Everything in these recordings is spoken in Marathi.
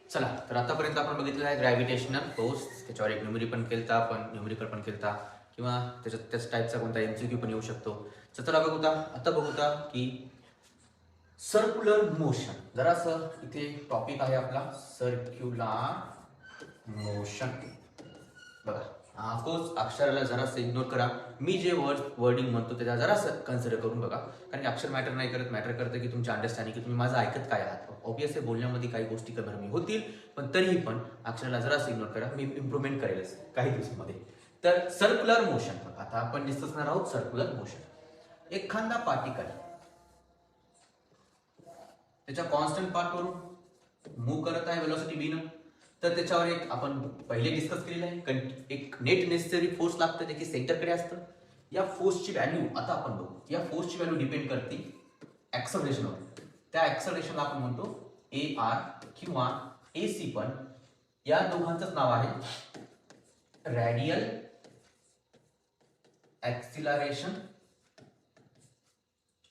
चला, तर आतापर्यंत आपण बघितलं आहे ग्रॅव्हिटेशनल फोर्स. त्याच्यावर एक न्यूमेरिकल पण केलता किंवा त्याच टाईपचा कोणता MCQ पण येऊ शकतो. तर चला आता बघूता की सर्क्युलर मोशन. जरासं इथे टॉपिक आहे आपला सर्क्युलर मोशन. बघा, ऑफकोर्स अक्षराला जरासं इग्नोर करा. मी जे वर्डिंग म्हणतो त्याला जरासं कन्सिडर करून बघा, कारण की अक्षर मॅटर नाही करत. मॅटर करतं की तुमच्या अंडरस्टँडिंग, की तुम्ही माझं ऐकत काय आहात. ऑब्विसली बोलण्यामध्ये काही गोष्टी कमी होतील, पण तरीही पण अक्षराला जरासं इग्नोर करा. मी इम्प्रुव्हमेंट करेलच काही दिवसांमध्ये. तर सर्क्युलर मोशन बघा, आता आपण डिस्कस करणार आहोत सर्क्युलर मोशन. एखादा पार्टिकल त्याच्या कॉन्स्टंट पाथवरून मूव्ह करत आहे व्हेलॉसिटी v न, तर त्याच्यावर एक आपण पहिले डिस्कस केलेलं आहे, एक नेट नेसेसरी फोर्स लागतं, जे की सेंटरकडे असतं. या फोर्सची व्हॅल्यू आता आपण बघू. या फोर्सची व्हॅल्यू डिपेंड करते ऍक्सलरेशनवर. त्या ऍक्सलरेशनला आपण म्हणतो AR किंवा AC, पण या दोघांचंच नाव आहे रॅडियल ऍक्सिलरेशन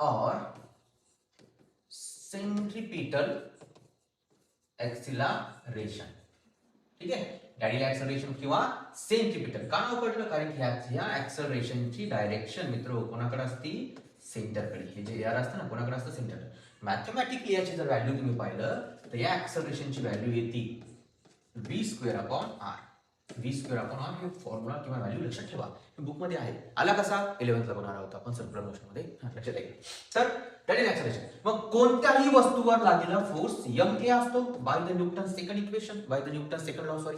और सेंट्रीपिटल ऍक्सिलरेशन. ठीक आहे, रॅडियल ऍक्सिलरेशन किंवा सेंट्रीपिटल का नाव पडलं, कारण की ह्या ऍक्सिलरेशनची डायरेक्शन मित्र कोणाकडे असते, सेंटरकडे. हे जे एआर असतं ना, कोणाकडे असतं, सेंटर. मॅथमॅटिकली याची जर व्हॅल्यू तुम्ही पाहिलं तर या ऍक्सिलरेशनची व्हॅल्यू येते v²/r. v²/r हे फॉर्म्युला किंवा व्हॅल्यू लक्षात ठेवा, बुक मध्ये आहे. आला कसा, 11th ला बनवणार आहोत आपण सर्क्युलर मोशन मध्ये, लक्षात आहे. तर रॅडियल ऍक्सिलरेशन, मग कोणत्याही वस्तूवर लागलेला फोर्स m असतो by the Newton second equation, by the Newton second law, sorry.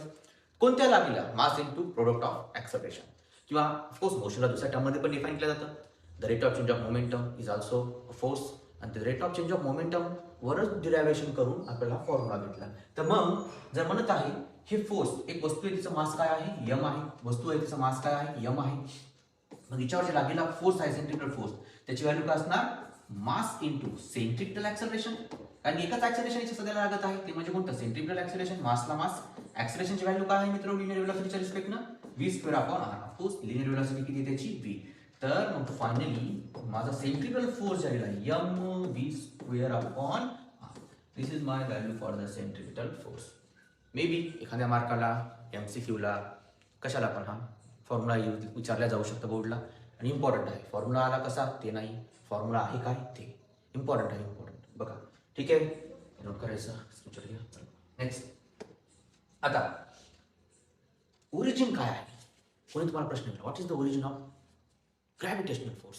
कोणत्या लागलेला, mass into product of acceleration, किंवा ऑफकोर्स मोशनला दुसऱ्या टर्म मध्ये पण डिफाइन केलं जातं. The rate of change of momentum is also force, आणि ते rate of change of momentum वरच डिरायव्हेशन करून आपल्याला फॉर्म्युला भेटला. तर मग जर म्हणत आहे हे फोर्स, एक वस्तू आहे तिचं मास काय आहे, m आहे. वस्तू आहे तिचं मास काय आहे, m आहे. मग हिच्यावर जे लागलेला फोर्स आहे, सेंट्रिपिटल फोर्स, त्याची व्हॅल्यू काय असणार, मास इनटू सेंट्रिपिटल ऍक्सिलरेशन. कारण एकच ऍक्सिलरेशन इथे सध्याला लागत आहे, ते म्हणजे कोणतं, सेंट्रिपिटल ऍक्सिलरेशन. मासला मास. ऍक्सिलरेशनची व्हॅल्यू काय आहे मित्र, लिनियर व्हेलॉसिटीच्या रिस्पेक्टनं v²/r. ऑफकोर्स लिनियर व्हेलॉसिटी किती त्याची, v. तर मग फायनली माझा सेंट्रिपिटल फोर्स झालेला आहे mv²/r. This is my value for the centripetal force. May be एखाद्या मार्काला MCQला कशाला पण हा फॉर्म्युला विचारला जाऊ शकतं बोर्डला, आणि इम्पॉर्टंट आहे. फॉर्म्युला आला कसा ते नाही, फॉर्म्युला आहे काय ते इम्पॉर्टंट आहे, इम्पॉर्टंट बघा. ठीक आहे, नोट करायचं, स्क्रीनशॉट घ्या. नेक्स्ट, आता ओरिजिन काय आहे. कोणी तुम्हाला प्रश्न विचारला, what is the origin of gravitational force.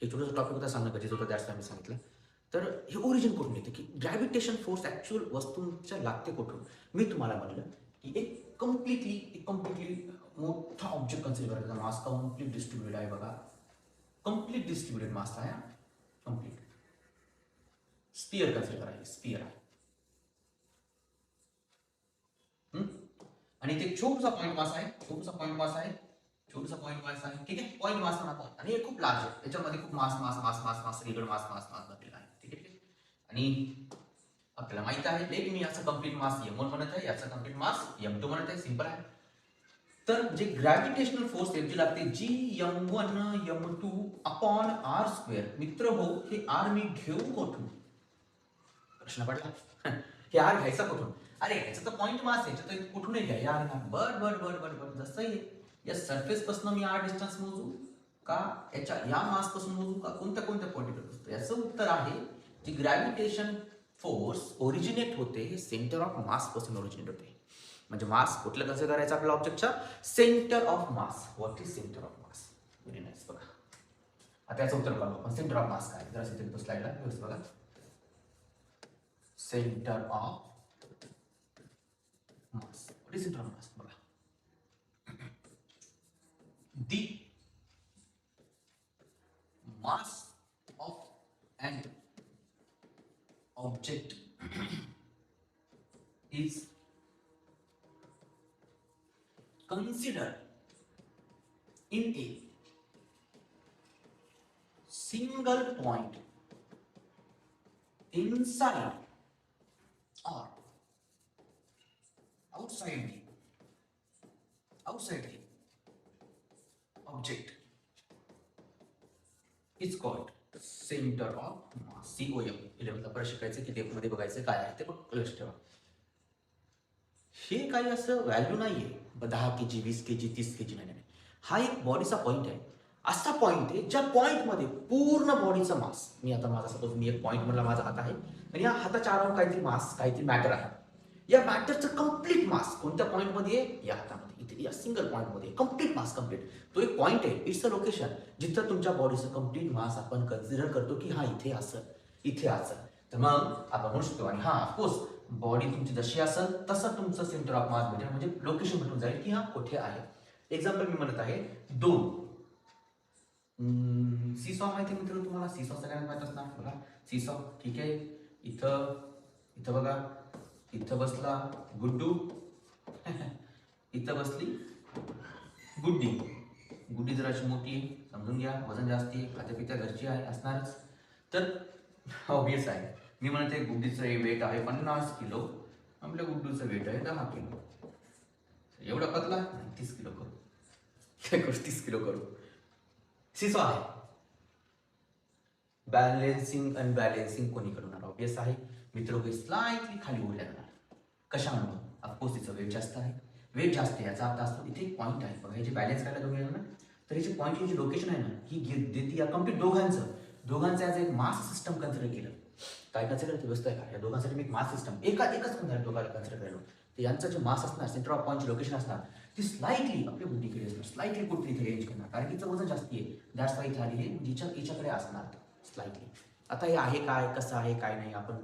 हे छोटंसं टॉपिक होता, सांगणं गरजेचं होतं, त्याच मी सांगितलं. तर हे ओरिजिन कुठून येतं, की ग्रॅव्हिटेशन फोर्स ऍक्च्युअल वस्तूंच्या लागते कुठून. मी तुम्हाला म्हणलं की एक कम्प्लिटली मोठा ऑब्जेक्ट कन्सिडर करायचा, मास कम्प्लीट डिस्ट्रीब्युटेड आहे बघा, कम्प्लीट डिस्ट्रीब्युटेड मास आहे, कम्प्लीट स्पियर कन्सिडर करायचे, स्पियर आहे. आणि ते छोटूसा पॉईंट मास आहे, ठीक आहे, पॉईंट मास म्हणा आपण, आणि हे खूप लार्ज आहे, त्याच्यामध्ये खूप मास रिगड मास भरलेला आहे. ठीक आहे, आणि आपल्याला माहित आहे, लेट मी याचं कम्प्लीट मास m1 म्हणत आहे, याचं कम्प्लीट मास m2 म्हणत आहे, सिंपल आहे. तर जे ग्रॅव्हिटेशनल फोर्स एमजी लागते Gm1m2/r². मित्र हो, हे r मी घेऊ कुठून, प्रश्न पडला. हे r घ्यायचा कुठून, अरे याचं तर पॉइंट मास आहे, तर कुठूनही घ्या यार. बर जसं या सरफेस पासून मी r डिस्टन्स मोजू का, या मास पासून मोजू का, कोणत्या पॉइंटवर मोजतो. याचं उत्तर आहे, जी ग्रॅव्हिटेशन फोर्स ओरिजिनेट होते हे सेंटर ऑफ मास पासून ओरिजिनेट होते. म्हणजे मास कुठलं कसं करायचं आपल्या ऑब्जेक्टच्या, centre of mass. What is centre of mass, very nice. बघा आता याचं उत्तर काढू आपण. सेंटर ऑफ मास काय, जरा इथे स्लाइडला व्यवस्थित बघा. Centre of mass, what is centre of मास, बघा. दी mass of an object is considered in a single point inside or outside the object is called centre of mass COM 11ला परत शिकायचं की डेप्थ मध्ये बघायचं काय आहे ते पण लक्ष ठेवा. हे काही असं व्हॅल्यू नाहीये 10 kg 20 kg 30 kg नाही. हा एक बॉडीचा पॉईंट आहे. असा पॉईंट आहे ज्या पॉईंटमध्ये पूर्ण बॉडीचा मास, मी आता माझा सपोज मी एक पॉईंट म्हणला माझा हात आहे आणि या हाताच्या अराउंड काहीतरी मास काहीतरी मॅटर आहे. या मॅटरचं कम्प्लीट मास कोणत्या पॉईंटमध्ये आहे? या हातामध्ये, इथे या सिंगल पॉईंटमध्ये कम्प्लीट मास कम्प्लीट. तो एक पॉईंट आहे, इट्स अ लोकेशन जिथं तुमच्या बॉडीचं कम्प्लीट मास आपण कन्सिडर करतो की हा इथे असं इथे असं. तर मग आपण म्हणू शकतो आणि हा ऑफकोर्स बॉडी तुमची जशी असेल तसं तुमचं सेंटर ऑफ मास भेटेल, म्हणजे लोकेशन भेटून जाईल की हा कुठे आहे. एक्झाम्पल मी म्हणत आहे 2 सीसॉ माहिती मित्र तुम्हाला? सीसॉ सगळ्यांना माहित असणार बघा. सीसॉ ठीक आहे. इथं इथं बघा, इथं बसला गुड्डू इथं बसली गुड्डी. गुड्डी जराशी मोठी आहे, समजून घ्या, वजन जास्ती आहे, खात्यापित्या घरची आहे असणारच. तर ऑब्वियस आहे, मी म्हणते गुड्डीचं वेट आहे 50 किलो, आपल्या गुड्डूचं वेट आहे 10 किलो. एवढा पतला 30 किलो करू, काय करू 30 किलो करू. सिसो आहे. बॅलेन्सिंग अनबॅलेन्सिंग कोणी करणार? ऑब्वियस आहे मित्र, स्लाइटली खाली उडल्या जाणार. कशामुळे? ऑफकोर्स तिचं वेट जास्त आहे. वेट जास्त आहे याचा अर्थ असतो इथे एक पॉईंट आहे बघा, हे जे बॅलन्स करायला दोघे ना, तर हे जे पॉईंट ही जी लोकेशन आहे ना, ही देते या कम्प्लीट दोघांचं ॲज एक मास सिस्टम कन्सिडर केलं. काय कन्सिडर केलं बसतंय का? या दोघांसाठी मी एक मास सिस्टम एकच दोघांना कन्सिडर केलं. तर यांचं जे मास असणार, सेंटर ऑफ पॉईंटची लोकेशन असणार, ती स्लाइटली आपल्या बुद्धीकडे असणार, स्लाइटली कुठली इथे रेंज करणार, कारण तिचं वजन जास्ती आहे. दॅट्स वाय इथे आली आहे, हिच्याकडे असणार स्लाइटली. आता हे आहे काय, कसं आहे काय नाही, आपण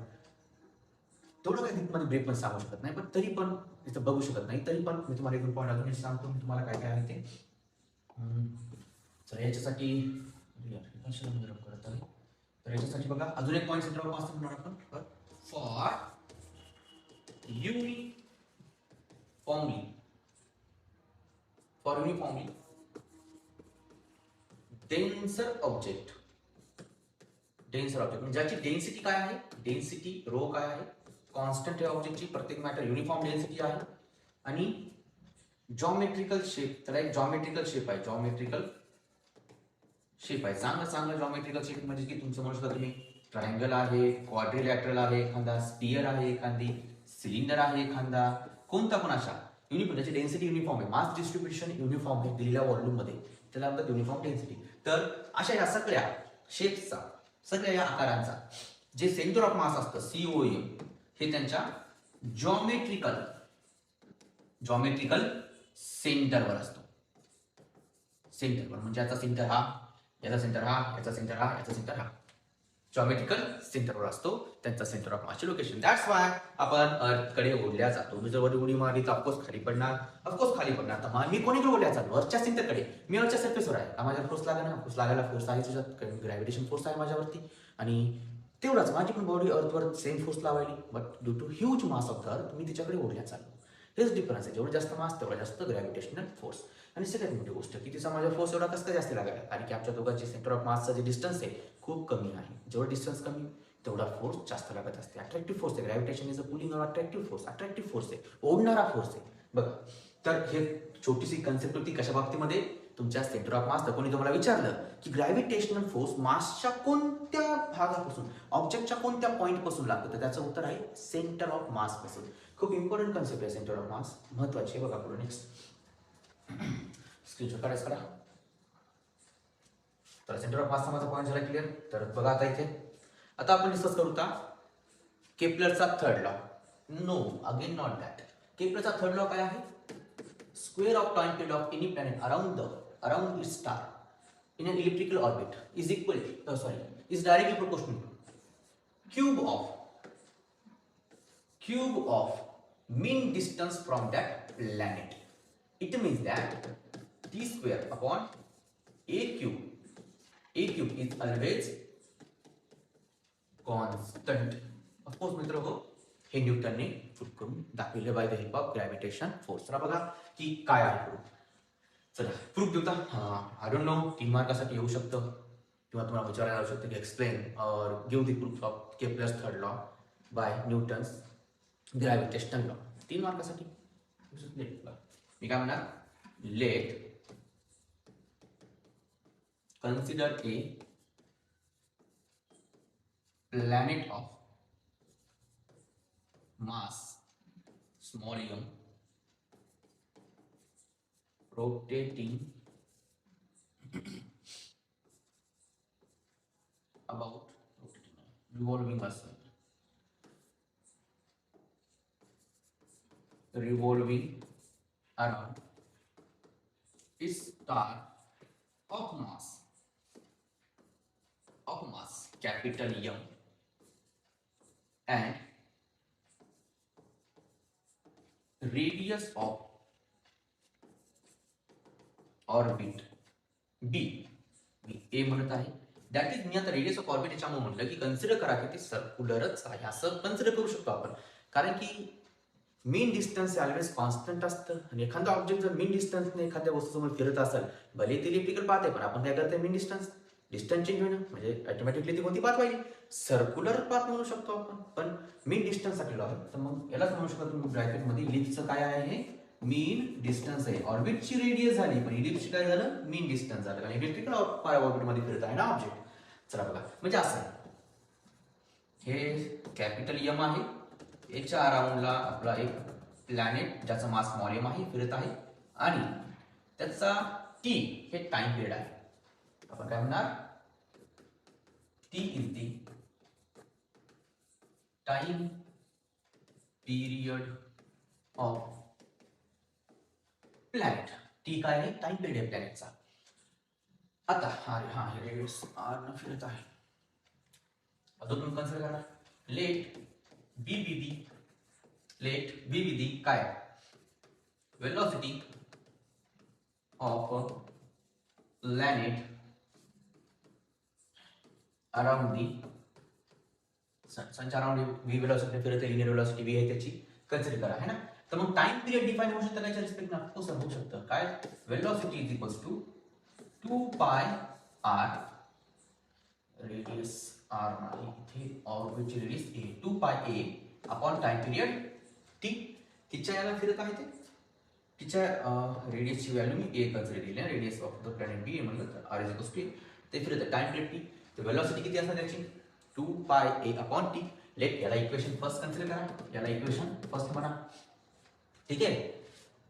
तेवढं काही मध्ये ब्रेक पण सांगू शकत नाही, पण तरी पण तिथं बघू शकत नाही. तरी पण मी तुम्हाला एक पॉईंट अजून सांगतो, मी तुम्हाला काय काय आहे ते. तर याच्यासाठी करत आहे, तर याच्यासाठी बघा अजून एक पॉईंट सेंटर ऑफ मास म्हणून आपण फॉर युनिफॉर्मली डेन्सर ऑब्जेक्ट म्हणजे ज्याची डेन्सिटी काय आहे, डेन्सिटी रो काय आहे, कॉन्स्टंट आहे ऑब्जेक्टची, प्रत्येक मॅटर युनिफॉर्म डेन्सिटी आहे आणि जॉमेट्रिकल शेप. तर एक जॉमेट्रिकल शेप आहे, चांगलं जॉमेट्रिकल शेप म्हणजे की तुमचं म्हणू शकता तुम्ही ट्रायंगल आहे, क्वाड्रिलॅटरल आहे, एखादा स्पियर आहे, एखादी सिलेंडर आहे, एखादा कोणता पण अशा युनिफॉर्म ज्याची डेन्सिटी युनिफॉर्म आहे, मास डिस्ट्रीब्युशन युनिफॉर्म आहे दिलेल्या व्हॉल्यूम मध्ये, त्याला म्हणतात युनिफॉर्म डेन्सिटी. तर अशा या सगळ्या शेप्सचा, सगळ्या या आकारांचा जे सेंटर ऑफ मास असतं COM, हे त्यांच्या जॉमेट्रिकल सेंटरवर असतो. सेंटरवर म्हणजे याचा सेंटर हा, याचा सेंटर हा, याचा सेंटर हा, याचा सेंटर हा, जॉमेट्रिकल सेंटरवर असतो त्यांचा सेंटर ऑफ मासची लोकेशन. दॅट्स वाय आपण अर्थकडे ओढल्या जातो. मी जर उडी मारली तर ऑफकोर्स खाली पडणार. तर मी कोणीकडे ओढल्या जातो? वरच्या सेंटरकडे. मी वरच्या सरफेसवर आहे, माझ्या फोर्स लागायला फोर्स आहे तुझ्यात, ग्रॅव्हिटेशन फोर्स आहे माझ्यावरती, आणि तेवढाच माझी पण बॉडी अर्थवर सेम फोर्स लावायली, but due to huge mass of the earth मी तिच्याकडे ओढल्या चाललो. हेच डिफरन्स आहे, जेवढं जास्त मास तेवढा जास्त ग्रॅव्हिटेशनल फोर्स. आणि सगळ्यात मोठी गोष्ट की तिचा माझा फोर्स एवढा कसं काय जास्त लागायला, कारण की आमच्या दोघांचे सेंटर ऑफ मासचा जे डिस्टन्स आहे खूप कमी आहे. जेवढा डिस्टन्स कमी तेवढा फोर्स जास्त लागत असते. अट्रॅक्टिव्ह फोर्स आहे, gravitation is a pulling or attractive force आहे, ओढणारा फोर्स आहे बघा. तर हे छोटीशी कन्सेप्ट होती कशा बाबतीमध्ये, तुमच्या सेंटर ऑफ मास. तर कोणी तुम्हाला विचारलं की ग्रॅव्हिटेशनल फोर्स मासच्या कोणत्या भागापासून, ऑब्जेक्टच्या कोणत्या पॉईंट पासून लागतं, तर त्याचं उत्तर आहे सेंटर ऑफ मास पासून. खूप इम्पॉर्टंट कन्सेप्ट आहे सेंटर ऑफ मास, महत्वाची आहे बघा. पुढे नेक्स्ट स्क्रीनशॉट काढायचं करा. तर सेंटर ऑफ मासचा माझा पॉईंट झाला क्लिअर. तर बघा आता इथे आता आपण डिस्कस करू का केपलरचा third law. No, again not that. केपलरचा थर्ड लॉ काय आहे? Square of time period of any planet around its star in an elliptical orbit is directly proportional to cube of mean distance from that planet. It means that t square upon a cube is always constant. Of course मित्र हो, हे न्यूटनने प्रूव्ह करून दाखवले by the help of gravitation force. तर बघा की काय आहे प्रूफ. चला प्रूफ देऊ का? आय डोंट नो, 3 मार्कासाठी येऊ शकतं किंवा तुम्हाला विचारायला येऊ शकतं की explain or give the proof of Kepler's third law by Newton's gravitational law. 3 मार्कासाठी मी काय म्हणणार, let consider a planet of mass small m rotating about revolving a sun, revolving around its star of mass capital M and radius of orbit be मी ए म्हणत आहे. दॅट इज मी आता रेडियस ऑफ ऑर्बिट याच्यामुळे म्हटलं की कन्सिडर करा की ते सर्क्युलरच आहे असं कन्सिडर करू शकतो आपण, कारण की मीन डिस्टन्स ऑलवेज कॉन्स्टंट असतं आणि एखादा ऑब्जेक्ट जर मीन डिस्टन्सने एखाद्या वस्तूसमोर फिरत असेल, भले ते इलेक्ट्रिकल पाथ आहे पण आपण काय करतोय मीन डिस्टन्स चेंज होणं म्हणजे ऑटोमॅटिकली ती कोणती पाथ पाहिजे, सर्क्युलर पाथ म्हणू शकतो आपण. पण मीन डिस्टन्स साठी आहे तर मग यालाच म्हणू शकतो तुम्ही ब्रॅकेटमध्ये इलिप्सचं काय आहे हे मीन डिस्टन्स आहे. ऑर्बिटची रेडियस झाली पण इलिप्सची काय झालं मीन डिस्टन्स झालं, कारण इलेक्ट्रिकल ऑर्बिट मध्ये फिरत आहे ना ऑब्जेक्ट. चला बघा म्हणजे असं हे कॅपिटल एम आहे, याच्या अराउंडला आपला एक प्लॅनेट ज्याचा मास स्मॉल एम आहे फिरत आहे आणि त्याचा टी हे टाइम पिरियड आहे. आपण काय म्हणणार T is the time period of planet. T काय आहे टाइम पिरियड आहे प्लॅनेटचा. आता हे रेडियस आर न फिरत आहे. अजून कन्सिडर करा लेट बी बी दी काय velocity of planet around the सनच्या अराउंड व्ही वेलोसिटी फिरत आहे, लिनियर वेलोसिटी व्ही आहे त्याची कन्सिडर करा है ना. तर मग टाइम पिरियड डिफाइन होऊ शकतं त्याच्या रिस्पेक्ट ना कसं होऊ शकतं काय वेलोसिटी इज इक्वल्स टू 2 पाय आर रेडियस आर नाही इथे ऑर्बिटची रेडियस ए 2 पाय ए अपॉन टाइम पिरियड टी. तिच्या याला फिरत आहे ते तिच्या रेडियसची व्हॅल्यू मी ए कन्सिडर केली आहे. रेडियस ऑफ द प्लॅनेट बी म्हणलं तर आर इज इक्वल्स टू ते फिरत आहे टाइम पिरियड टी. तर वेलोसिटी किती असणार त्याची 2 पाय ए अपॉन टी. लेट याला इक्वेशन फर्स्ट कन्सिडर करा, याला इक्वेशन फर्स्ट म्हणा ठीक आहे.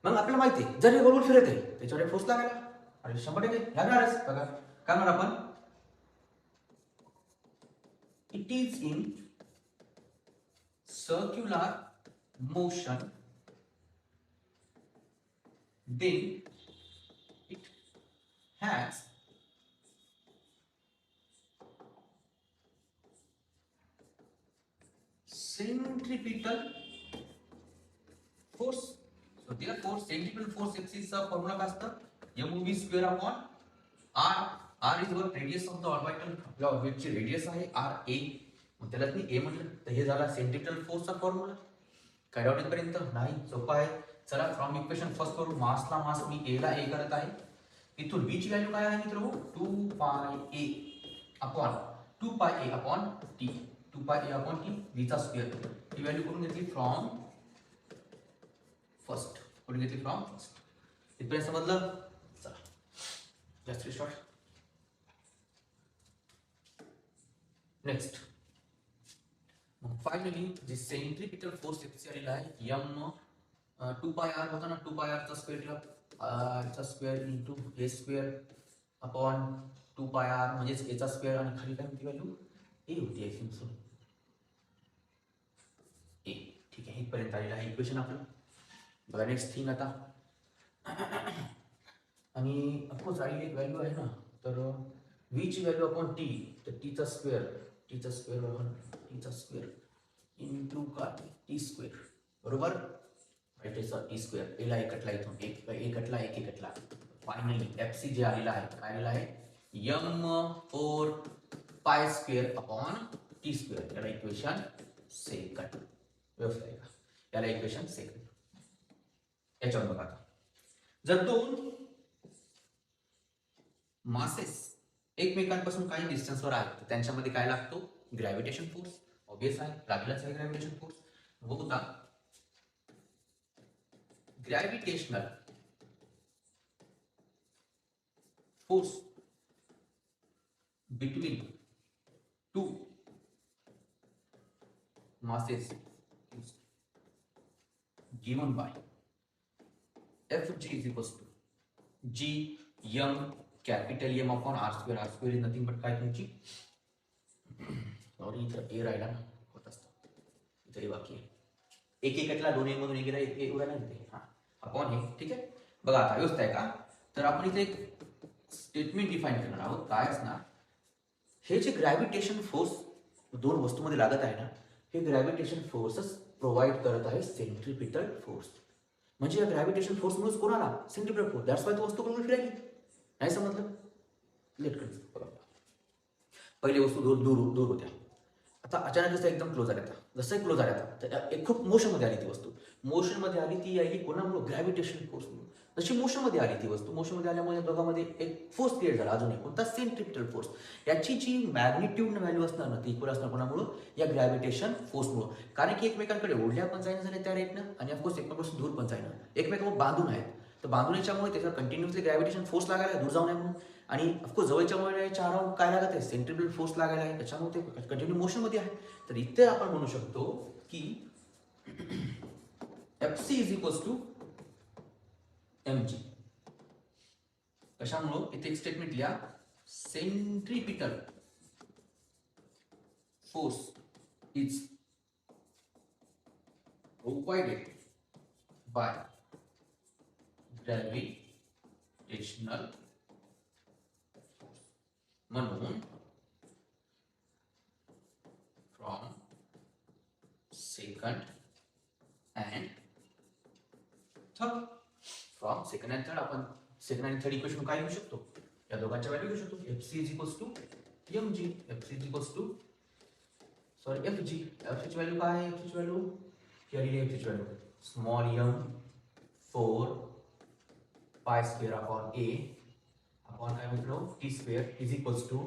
मग आपल्याला माहिती आहे जर हे गोल फिरत आहे त्याच्यावर फोर्स लागायला अरे 100% लागणारच. बघा काय म्हणणार आपण it is in circular motion then it has centripetal force. So therefore centripetal force x is a formula काय असतं mv square upon r. r is what radius of the orbital. आपल्या ऑर्बिटची रेडियस आहे r a. मग त्याला मी a म्हटलं तर हे झाला सेंट्रिपिटल फोर्सचा फॉर्म्युला. काय डाऊट इथपर्यंत नाही सोपा आहे. चला फ्रॉम इक्वेशन फर्स्ट करू. मासला मास मी ए ला ए करत आहे. इथून बी ची व्हॅल्यू काय आहे मित्र 2 पाय ए अपॉन 2 पाय ए अपॉन टी. 2 पाय ए अपॉन टी बी चा स्क्वेअर. ही व्हॅल्यू करून घेतली फ्रॉम फर्स्ट. करून घेतली फ्रॉम फर्स्ट. इथपर्यंत समजलं. चला जस्ट शॉर्ट. नेक्स्ट फायनली जे सेंट्रिपिटल फोर्स इथे आलेला आहे m 2 पाय r होता ना 2 पाय r चा स्क्वेअर r चा square into a square upon 2 पाय r म्हणजे a चा स्क्वेअर आणि खाली काय होती व्हॅल्यू a होती एक्स a. ठीक आहे इथपर्यंत आलेलं आहे इक्वेशन आपलं. बघा नेक्स्ट थिंग आता आणि ऑफकोर्स राहिली एक व्हॅल्यू आहे ना तर v ची व्हॅल्यू अपॉन t तर t चा स्क्वेअर अपॉन t चा स्क्वेअर इनटू का t स्क्वेअर बरोबर राईट सर टी स्क्वेअर ए ला एक कटला इथून एक कटला एक कटला. फायनली एफसी जे आलेला आहे काय आलेला आहे m 4 pi square upon T square. याला इक्वेशन सेकंड व्यवस्थित आहे का याला इक्वेशन सेकंड. याच्यावर बघा आता जर दोन मासेस एकमेकांपासून काही डिस्टन्सवर आहेत तर त्यांच्यामध्ये काय लागतो ग्रॅव्हिटेशन फोर्स. ऑब्वियस आहे लागलाच आहे ग्रॅव्हिटेशन फोर्स. बघूता gravitational force between two masses is given by Fg is equals to G M capital M upon R square. R square is nothing but काय तुमची सॉरी इथं ए राहिला ना होत असतं इथं ए बाकी आहे एक एकटला दोन एक मधून एक ए उरायला येते हा अपॉन हे ठीक आहे बघा आता व्यवस्था आहे का तर आपण इथे एक स्टेटमेंट डिफाइन करणार आहोत काय असणार हे जे ग्रॅव्हिटेशन फोर्स दोन वस्तूमध्ये लागत आहे ना हे ग्रॅव्हिटेशन फोर्सच प्रोव्हाइड करत आहे सेंट्रिपिटल फोर्स म्हणजे या ग्रॅव्हिटेशन फोर्समुळेच कोणाला सेंट्रिपिटल फोर्स दॅट्स वाय ती वस्तू बरोबर फिरायली नाही समजलं लेट कर पहिले वस्तू दूर दूर दूर होत्या आता अचानक जसं एकदम क्लोज आल्या जसं क्लोज आल्या तर एक खूप मोशनमध्ये आली ती वस्तू मोशनमध्ये आली ती आली कोणामुळे ग्रॅव्हिटेशन फोर्समुळे जशी मोशनमध्ये आली ती वस्तू मोशनमध्ये आल्यामुळे दोघांमध्ये एक फोर्स क्रिएट झाला अजून एक कोणता सेंट्रिपिटल फोर्स याची जी मॅग्निट्यूड व्हॅल्यू असणार ना ती इक्वल असणार कोणामुळे या ग्रॅव्हिटेशन फोर्समुळे कारण की एकमेकांकडे ओढल्या पण जाईन झाल्या त्या रेटनं आणि ऑफकोर्स एकमेकांपासून दूर पण जाईन एकमेकांवर बांधून आहेत तर बांधून याच्यामुळे त्याच्यावर कंटिन्युअसली ग्रॅव्हिटेशन फोर्स लागायला दूर जाऊ नये म्हणून आणि ऑफकोर्स जवळच्या मुळे चार राऊंड काय लागत आहे सेंट्रिपिटल फोर्स लागायला आहे त्याच्यामुळे ते कंटिन्यू मोशनमध्ये आहे तर इथे आपण म्हणू शकतो की Fc is equals to mg कशामुळे इथे एक स्टेटमेंट लिहा centripetal force is provided by gravitational म्हणून from second and third from second and third आपण सेकंड आणि थर्ड इक्वेशन काय घेऊ शकतो या दोघांच्या व्हॅल्यू घेऊ शकतो Fc is equals to mg Fc is equals to sorry Fg ची व्हॅल्यू काय आहे Fg ची व्हॅल्यू ही आली आहे Fg ची value small m 4 pi square upon a upon काय मित्रो T square is equals to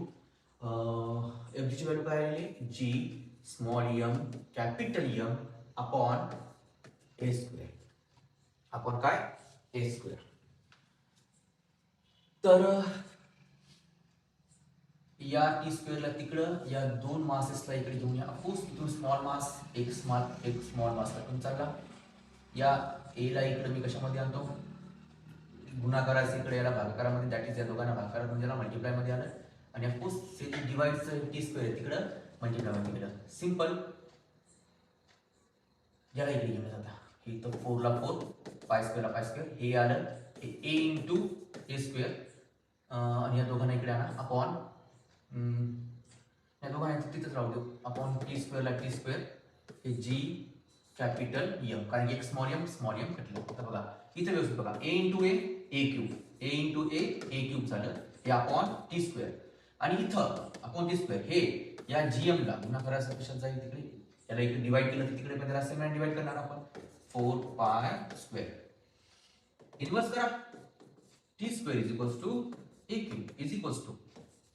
Fg ची व्हॅल्यू काय आली g small m capital M upon a square upon काय a स्क्वेअर तर या टी स्क्वेअरला तिकडं या दोन मासेसला इकडे घेऊन या अपोज इथून स्मॉल मास एक स्मॉल मास टाकून चालला या ए ला इकडे मी कशामध्ये आणतो गुणाकारास इकडे याला भागाकारामध्ये दॅट इज या दोघांना भागाकारात म्हणजे याला मल्टिप्लाय मध्ये आलं आणि ऑफकोर्स से डिवाइडचं टी स्क्वेअर तिकडं मल्टिप्लाय मध्ये गेलं सिंपल याला इकडे घेऊन जाता हे तर 4 ला 4 पाय स्क्वेअरला पाय स्क्वेअर हे आलं हे a इंटू ए स्क्वेअर आणि या दोघांना इकडे आणा अपॉन या दोघांना तिथेच राहू देऊ अपॉन टी स्क्वेअरला टी स्क्वेअर हे जी कॅपिटल एम कारण की एक स्मॉल एम कटलं तर बघा इथे व्यवस्थित बघा ए इंटू ए क्यूब झालं हे अपॉन टी स्क्वेअर आणि इथं अपॉन टी स्क्वेअर हे या जीएम ला गुणाकाराचा कशात जाईल तिकडे याला इकडे डिवाइड केलं तर तिकडे पण त्याला सेम डिवाइड करणार आपण 4 पाय स्क्वेअर इन्व्हर्स करा T square is equals to A cube is equals to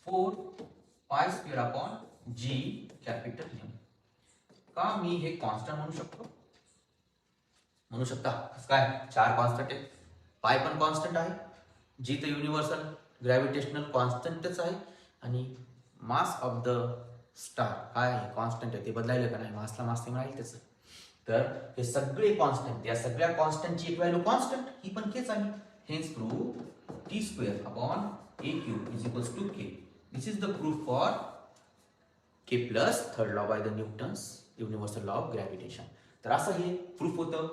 4 pi square upon G capital M का मी हे कॉन्स्टंट म्हणू शकतो म्हणू शकता काय चार कॉन्स्टंट आहे पाय पण कॉन्स्टंट आहे जी तर युनिव्हर्सल ग्रॅव्हिटेशनल कॉन्स्टंटच आहे आणि मास ऑफ द स्टार काय आहे कॉन्स्टंट आहे ते बदलायला का नाही मासला मास सेम राहील त्याचं तर हे सगळे कॉन्स्टंट या सगळ्या कॉन्स्टंटची एक व्हॅल्यू कॉन्स्टंट ही पण केच आहे hence proof T square upon A cube is equals to K this is the proof for Kepler's third law by the Newton's universal law of gravitation तर असं हे प्रूफ होतं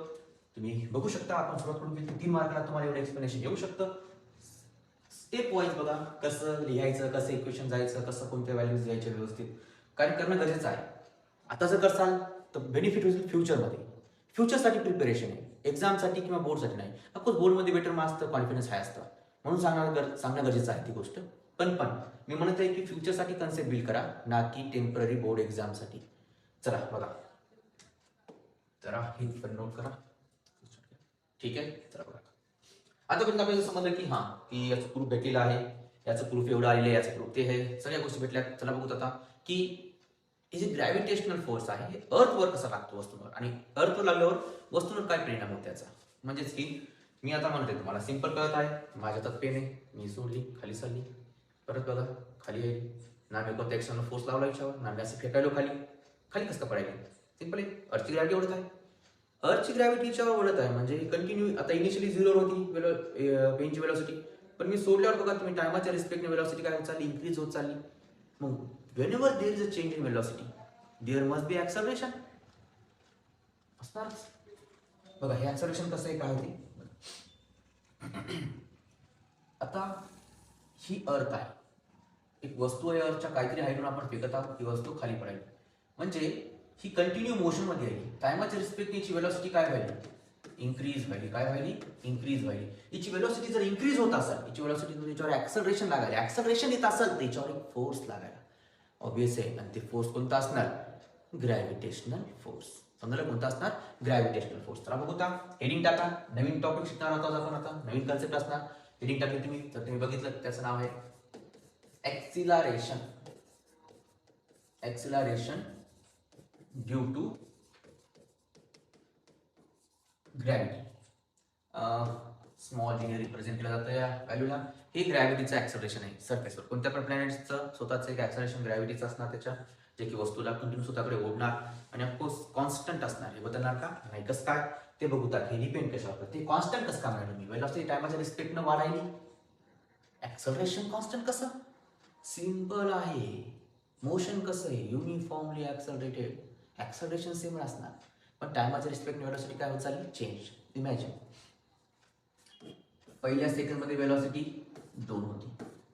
तुम्ही बघू शकता आपण सुरुवात करून 3 मार्कला तुम्हाला एवढं एक्सप्लेनेशन येऊ शकतं स्टेप वाईज बघा कसं लिहायचं कसं इक्वेशन जायचं कसं कोणत्या व्हॅल्यूज द्यायचे व्यवस्थित कारण करणं गरजेचं आहे आता जर करसाल तर बेनिफिट होईल फ्युचरसाठी प्रिपरेशन आहे एक्झामसाठी किंवा बोर्डसाठी नाही ऑफकोर्स बोर्डमध्ये बेटर मार्क्स तर कॉन्फिडन्स हाय असतं म्हणून सांगणं गरजेचं आहे ती गोष्ट पण मी म्हणत आहे की फ्युचरसाठी कन्सेप्ट बिल्ड करा ना की टेम्पररी बोर्ड एक्झामसाठी चला बघा जरा हे पण नोट करा ठीक आहे चला बघा आतापर्यंत आपल्याला समजलं की हां की याचं प्रूफ भेटलेलं आहे याचं प्रूफ एवढं आलेलं आहे याचं प्रूफ ते आहे सगळ्या गोष्टी भेटल्या चला बघूत आता की हे जे ग्रॅव्हिटेशनल फोर्स आहे हे अर्थवर कसा लागतो वस्तूंवर आणि अर्थवर लागल्यावर वस्तूंवर काय परिणाम होतो त्याचा म्हणजेच की मी आता म्हणतोय तुम्हाला सिंपल कळत आहे माझ्या हातात पेन आहे मी सोडली खाली चालली परत बघा खाली आहे ना मी कोणत्या एक्सटर्नल फोर्स लावला याच्यावर ना मी असं फेकायलो खाली कसं पडायला सिंपल आहे. अर्थची ग्रॅव्हिटी ओढत आहे, अर्थची ग्रॅव्हिटीच्या ओढत आहे म्हणजे कंटिन्यू. आता इनिशियली 0 होती पेनची वेलोसिटी, पण मी सोडल्यावर बघा तुम्ही टायमाच्या रिस्पेक्टने वेलोसिटी काय होत चालली, इन्क्रीज होत चालली. मग whenever there is a change in velocity there must be acceleration असणारच. बघा हे ऍक्सलरेशन कसं आहे काय होते. आता ही अर्थ आहे, एक वस्तू आहे, अर्थच्या काहीतरी हाईटून आपण फेकत आहोत, ही वस्तू खाली पडायली म्हणजे ही कंटिन्यू मोशन मध्ये आहे. टायमाच्या रिस्पेक्ट हिची वेलोसिटी काय व्हायली, इन्क्रीज व्हायली. काय व्हायली, इन्क्रीज व्हायली. हिची वेलोसिटी जर इन्क्रीज होत असेल, हिची वेलोसिटी त्याच्यावर ऍक्सलरेशन लागायला, ऍक्सलरेशन येत असेल त्याच्यावर एक फोर्स लागायला ऑब्वियस आहे. आणि ते फोर्स कोणता असणार, ग्रॅव्हिटेशनल फोर्स. समजा कोणता असणार, ग्रॅव्हिटेशनल फोर्स. चला बघू आता हेडिंग टाका, नवीन टॉपिक शिकणार आहोत आपण. आता नवीन कन्सेप्ट असणार. हेडिंग टाकली तुम्ही तर तुम्ही बघितलं त्याचं नाव आहे acceleration. Acceleration due to gravity. Small जीने रिप्रेझेंट केलं जातं या व्हॅल्यूला. हे ग्रॅव्हिटीचं ऍक्सलरेशन आहे सरफेसवर. कोणत्या पण प्लॅनेट्सचं स्वतःचं एक ऍक्सलरेशन ग्रॅव्हिटीचं असणार त्याच्या, जे की वस्तूला कंटिन्यू स्वतःकडे ओढणार आणि ऑफकोर्स कॉन्स्टंट असणार. हे बदलणार का नाही, कसं काय ते बघू. हे डिपेंड कशावर, ते कॉन्स्टंट कसं काय मिळालं. मी वेलोसिटी टायमाच्या रिस्पेक्टनं वाढायली, ऍक्सलरेशन कॉन्स्टंट कसं, सिंपल आहे. मोशन कसं आहे, युनिफॉर्मली ऍक्सलरेटेड, ऍक्सलरेशन सेम असणार पण टायमाच्या रिस्पेक्टने वेलोसिटी काय होत चालली, चेंज. इमॅजिन पहिल्या सेकंडमध्ये वेलोसिटी 2 होती,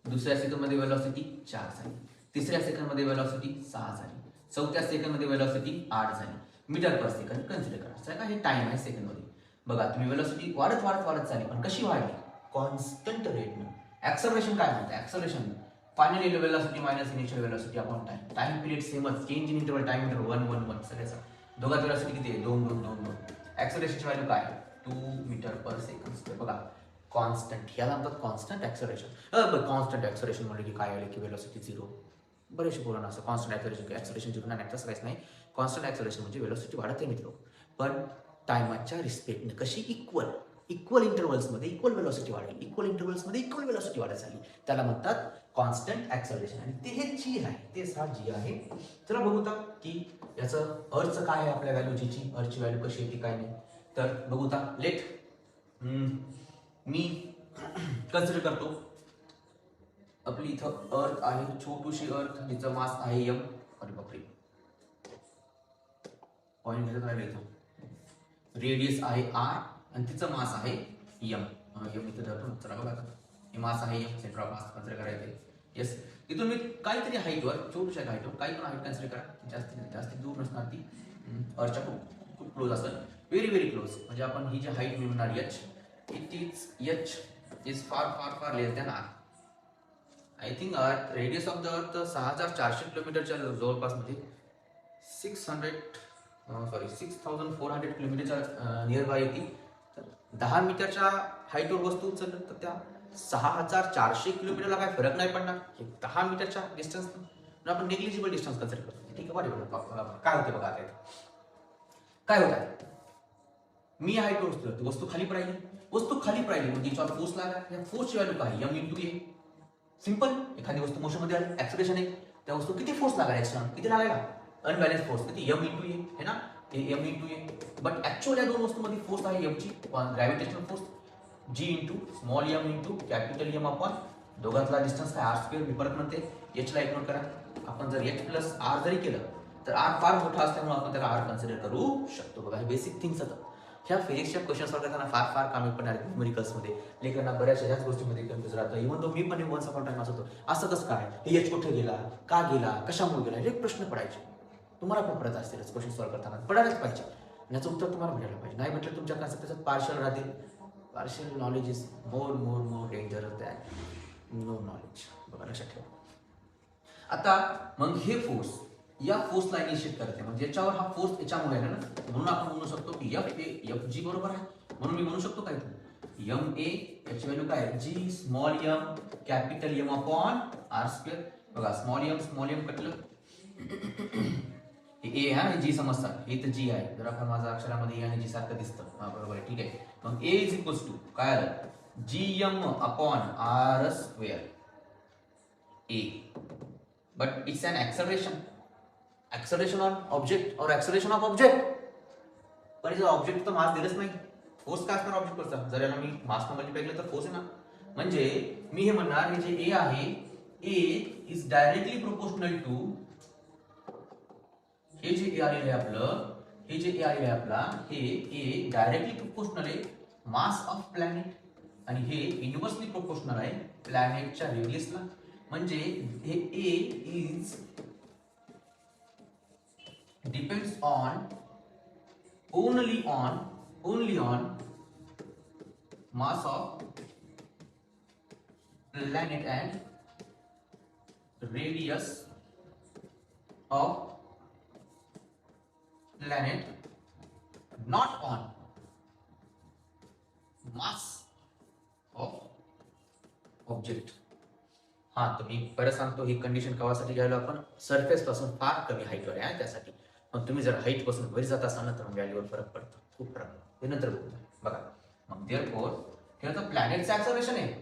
दुसऱ्या सेकंडमध्ये वेलोसिटी 4 झाली, तिसऱ्या सेकंडमध्ये वेलोसिटी 6 झाली, चौथ्या सेकंडमध्ये वेलोसिटी 8 झाली. मीटर पर सेकंड कन्सिडर करा. हे टाइम आहे सेकंडमध्ये. बघा तुम्ही वेलोसिटी वाढत वाढत वाढत चालली पण कशी वाढली, कॉन्स्टंट रेटनं. ऍक्सलरेशन काय म्हणतं, acceleration final velocity minus initial velocity upon time. Time period सेमच, change in interval time interval 1 1 1 सगळ्याचा. दोघात वेलोसिटी किती आहे, 2 2 2 2. ऍक्सलरेशनची व्हॅल्यू काय, 2 मीटर पर सेकंड. बघा कॉन्स्टंट, ह्याला म्हणतात कॉन्स्टंट ऍक्सलरेशन. कॉन्स्टंट ऍक्सलरेशन म्हणजे की काय आले की वेलोसिटी 0. बरेचसे बोला ना असं कॉन्स्टंट ऍक्सलरेशन जीवन नाही, तसं काहीच नाही. कॉन्स्टंट ऍक्सलरेशन म्हणजे वेलोसिटी वाढत आहे मित्र, पण टायमाच्या रिस्पेक्टने कशी, इक्वल इंटरवल्समध्ये इक्वल वेलोसिटी वाढेल, इक्वल इंटरवल्समध्ये इक्वल वेलोसिटी वाढत झाली, त्याला म्हणतात कॉन्स्टंट ऍक्सलरेशन. आणि ते हे जी आहे, तेच हा जी आहे. चला बघू आता की याचं अर्थचं काय आहे, आपल्या व्हॅल्यू जीची अर्थची व्हॅल्यू कशी येते काय नाही. तर बघू आता लेट मी कन्सिडर करतो आपली इथं अर्थ आहे, छोटूशी अर्थ जिचं मास आहे m. अरे बापरे, पॉईंट घ्यायचं राहिलं इथं. रेडियस आहे r आणि तिचं मास आहे m. इथं धरतो. चला बघा आता हे मास आहे m, centre of mass consider करायचं. येस, इथून मी काहीतरी हाईटवर, छोटूशा हाईटवर काही पण हाईट कन्सिडर करा. जास्त दूर नसणार ती, अर्थच्या खूप क्लोज असेल, व्हेरी क्लोज. म्हणजे आपण ही जी हाईट मिळणार h, h is far less than r. I think अर्थ रेडियस ऑफ द अर्थ 6400 किलोमीटरच्या जवळपास मध्ये 6400 किलोमीटरच्या नियर बाय येते. तर 10 मीटरच्या हाईटवर वस्तू उचललं तर त्या 6400 किलोमीटरला काय फरक नाही पडणार. 10 मीटरच्या डिस्टन्स आपण नेग्लिजिबल डिस्टन्स कन्सिडर करतो. ठीक आहे, काय होते बघा आता काय होत आहे. मी हाईट वस्तू खाली पडायली, म्हणजे याच्यावर फोर्स लागला. या फोर्सची व्हॅल्यू काय, m इंटू a. सिंपल, एखादी वस्तू मोशन मध्ये आली, ऍक्सलरेशन आहे, त्या वस्तू किती फोर्स लागायला, एक्स्टर्नल किती लागायला, अनबॅलन्स फोर्स किती, m इंटू a है ना, हे m into a. But actual या दोन वस्तूंमध्ये फोर्स आहे m ची, gravitational force g into small m into capital m upon दोघातला डिस्टन्स काय r स्क्वेअर. मी परत म्हणते h ला इग्नोर करा. आपण जर h प्लस r जरी केलं तर r फार मोठा असल्यामुळे आपण त्याला r कन्सिडर करू शकतो. बघा हे बेसिक थिंग्स होतं. ह्या फिजिक्सच्या क्वेश्चन सॉल्व करताना फार कामी पडणार आहेत न्यूमेरिकल्समध्ये. लेकरांना बऱ्याचशा ह्याच गोष्टीमध्ये कन्फ्युज राहतं. इव्हन तो मी पण वन्स अपॉन टाइम असतो, असं कसं काय, हे एच कुठे गेला, का गेला, कशामुळे गेला, हे प्रश्न पडायचे. तुम्हाला पण पडत असतीलच क्वेश्चन सॉल्व करताना, पडायलाच पाहिजे. याचं उत्तर तुम्हाला भेटायला पाहिजे. नाही म्हटलं तुमच्या कन्सेप्ट त्याच्यात पार्शियल राहतील. Partial knowledge is more dangerous than no knowledge. बघा लक्षात ठेवा. आता मग हे फोर्स या फोर्सला इनिशिएट करते, म्हणजे याच्यावर हा फोर्स याच्यामुळे आहे ना, म्हणून आपण म्हणू शकतो की एफ जी बरोबर आहे. म्हणून मी म्हणू शकतो काय, एम ए याची व्हॅल्यू काय, G small M capital M upon R square. बघा स्मॉल एम कटलं, ए हा जी समजतात, हे तर जी आहे. जर आपण माझ्या अक्षरामध्ये ए आणि जी सारखं दिसतं, हा बरोबर आहे, ठीक आहे. मग ए इज इक्वल्स टू काय आलं, G M upon R square A. But it's an acceleration. Acceleration on object or acceleration of object. पण इथं ऑब्जेक्ट तर मास दिलंच नाही. फोर्स काय असणार ऑब्जेक्टवरचा? जर याला मी मास मल्टिप्लाय केलं तर फोर्स आहे ना. म्हणजे मी हे म्हणणार हे जे ए आहे, ए इज डायरेक्टली प्रोपोर्शनल टू, हे जे ए आलेलं आहे आपलं, हे जे ए आलेलं आहे आपला, हे ए डायरेक्टली प्रोपोर्शनल आहे मास ऑफ प्लॅनेट आणि हे इनव्हर्सली प्रोपोर्शनल आहे प्लॅनेटच्या रेडियसला. म्हणजे हे A is depends on only on mass of planet and radius of planet, not on mass of object. हा, तर मी परत सांगतो, ही कंडिशन कवासाठी घ्यायला आपण सरफेस पासून फार कमी हाईटवर आहे त्यासाठी. मग तुम्ही जर हाईट पासून वर जात असाल ना तर व्हॅल्यूवर फरक पडतो, खूप फरक पडतो. हे नंतर बघूया. बघा मग देअरफॉर हे आता प्लॅनेटचं ऍक्सलरेशन आहे,